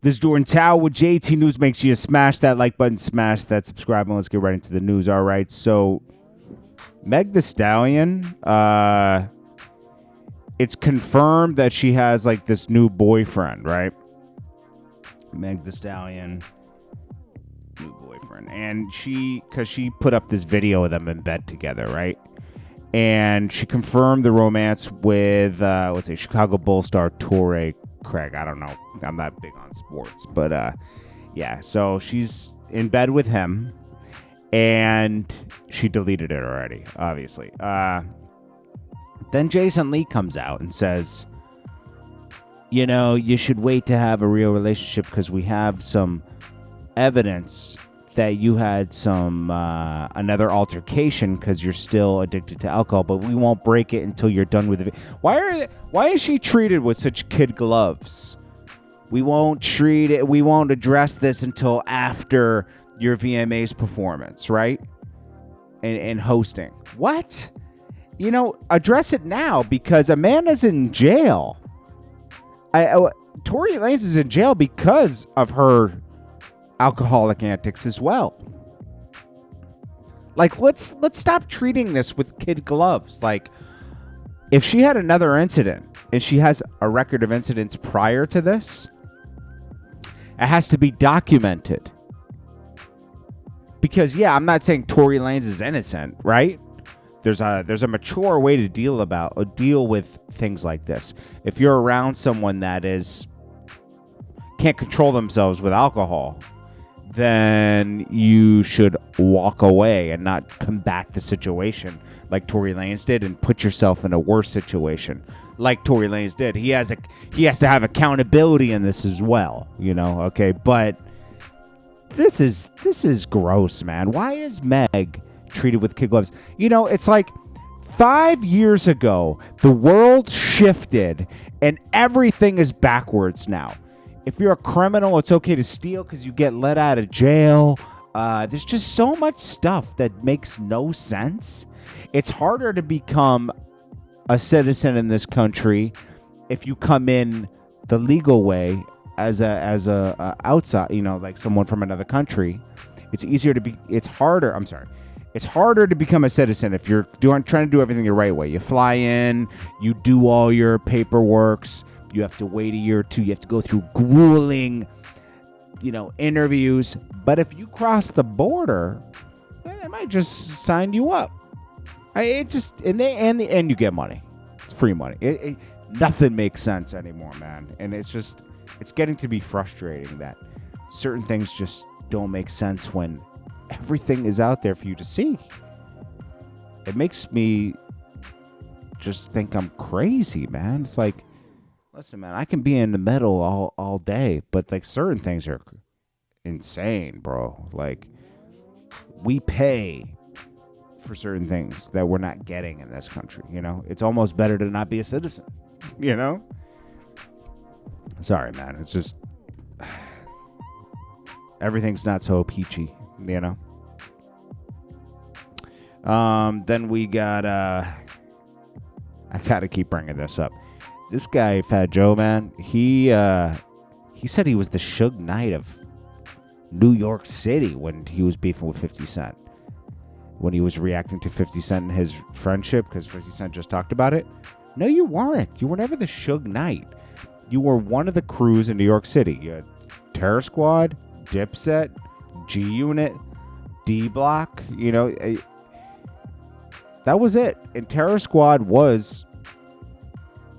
This is Jordan Tower with JT News. Make sure you smash that like button, smash that subscribe, and let's get right into the news. All right, so Meg the Stallion, it's confirmed that she has like this new boyfriend, right? Meg the Stallion, new boyfriend, and because she put up this video of them in bed together, right? And she confirmed the romance with Chicago Bulls star Torrey Craig. I don't know. I'm not big on sports, but yeah. So she's in bed with him, and she deleted it already, obviously. Then Jason Lee comes out and says, you know, you should wait to have a real relationship because we have some evidence that you had some another altercation because you're still addicted to alcohol, but we won't break it until you're done with it. Why is she treated with such kid gloves? We won't address this until after your VMAs performance, right? And hosting. What? You know, address it now because Amanda's in jail. Tory Lanez is in jail because of her alcoholic antics as well. Like, let's stop treating this with kid gloves. Like, if she had another incident and she has a record of incidents prior to this, it has to be documented. Because yeah, I'm not saying Tory Lanez is innocent, right? There's a mature way to deal with things like this. If you're around someone that can't control themselves with alcohol, then you should walk away and not combat the situation like Tory Lanez did and put yourself in a worse situation like Tory Lanez did. He has to have accountability in this as well, you know, okay? But this is gross, man. Why is Meg treated with kid gloves? You know, it's like 5 years ago, the world shifted and everything is backwards now. If you're a criminal, it's okay to steal because you get let out of jail. There's just so much stuff that makes no sense. It's harder to become a citizen in this country if you come in the legal way as a outside, you know, like someone from another country. It's harder to become a citizen if you're trying to do everything the right way. You fly in, you do all your paperworks. You have to wait a year or two. You have to go through grueling, you know, interviews. But if you cross the border, they might just sign you up. In the end, you get money. It's free money. Nothing makes sense anymore, man. And it's getting to be frustrating that certain things just don't make sense when everything is out there for you to see. It makes me just think I'm crazy, man. It's like, listen, man, I can be in the middle all day, but like certain things are insane, bro. Like, we pay for certain things that we're not getting in this country, you know? It's almost better to not be a citizen, you know? Sorry, man. It's just everything's not so peachy, you know? Then we got I gotta keep bringing this up. This guy, Fat Joe, man, he said he was the Suge Knight of New York City when he was beefing with 50 Cent. When he was reacting to 50 Cent and his friendship, because 50 Cent just talked about it. No, you weren't. You were never the Suge Knight. You were one of the crews in New York City. You had Terror Squad, Dipset, G Unit, D Block. You know, that was it. And Terror Squad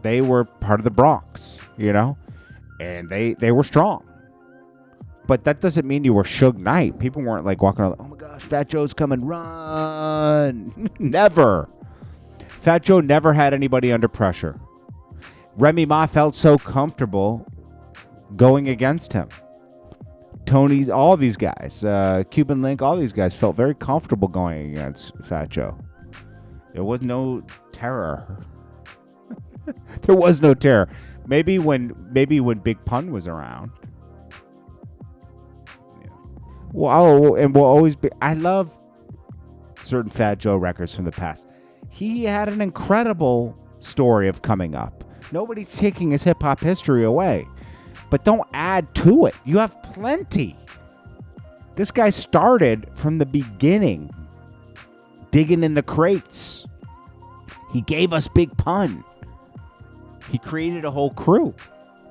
they were part of the Bronx, you know, and they were strong. But that doesn't mean you were Suge Knight. People weren't like walking around, oh my gosh, Fat Joe's coming, run. Never. Fat Joe never had anybody under pressure. Remy Ma felt so comfortable going against him. Tony's, all these guys, Cuban Link, all these guys felt very comfortable going against Fat Joe. There was no terror. There was no terror. Maybe when Big Pun was around. Yeah. Well, and we'll always be. I love certain Fat Joe records from the past. He had an incredible story of coming up. Nobody's taking his hip hop history away, but don't add to it. You have plenty. This guy started from the beginning, digging in the crates. He gave us Big Pun. He created a whole crew.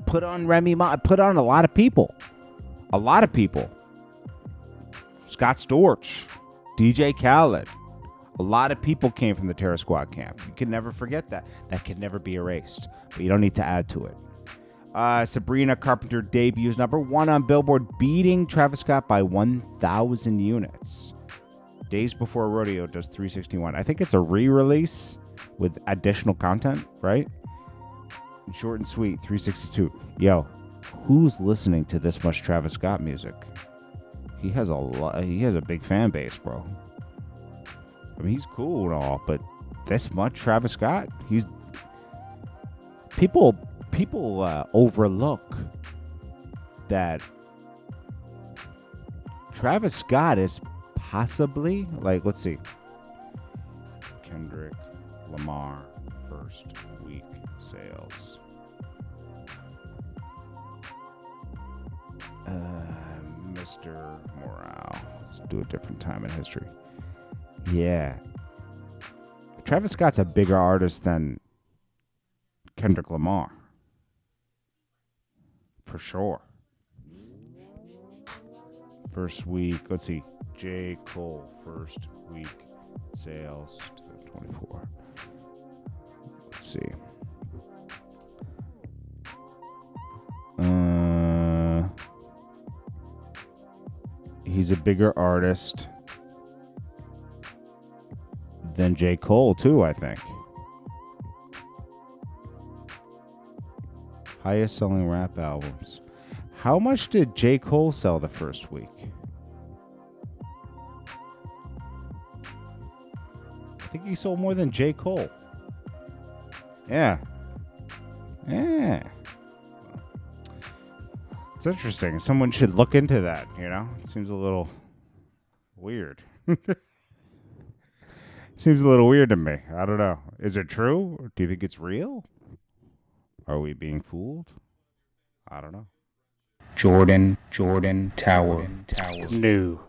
Put on Remy Ma, put on a lot of people. A lot of people. Scott Storch, DJ Khaled. A lot of people came from the Terror Squad camp. You can never forget that. That can never be erased. But you don't need to add to it. Sabrina Carpenter debuts #1 on Billboard, beating Travis Scott by 1,000 units. Days Before Rodeo does 361. I think it's a re-release with additional content, right? Short and sweet, 362. Yo, who's listening to this much Travis Scott music? He has a big fan base, bro. I mean, he's cool and all, but this much Travis Scott? People overlook that Travis Scott is possibly, like, let's see, Kendrick Lamar first week sales. Mr. Morale. Let's do a different time in history. Yeah. Travis Scott's a bigger artist than Kendrick Lamar. For sure. First week, let's see. J. Cole, first week sales to 24. Let's see. He's a bigger artist than J. Cole, too, I think. Highest selling rap albums. How much did J. Cole sell the first week? I think he sold more than J. Cole. Yeah. Yeah. It's interesting. Someone should look into that, you know? It seems a little weird. Seems a little weird to me. I don't know. Is it true? Do you think it's real? Are we being fooled? I don't know. Jordan Tower. New.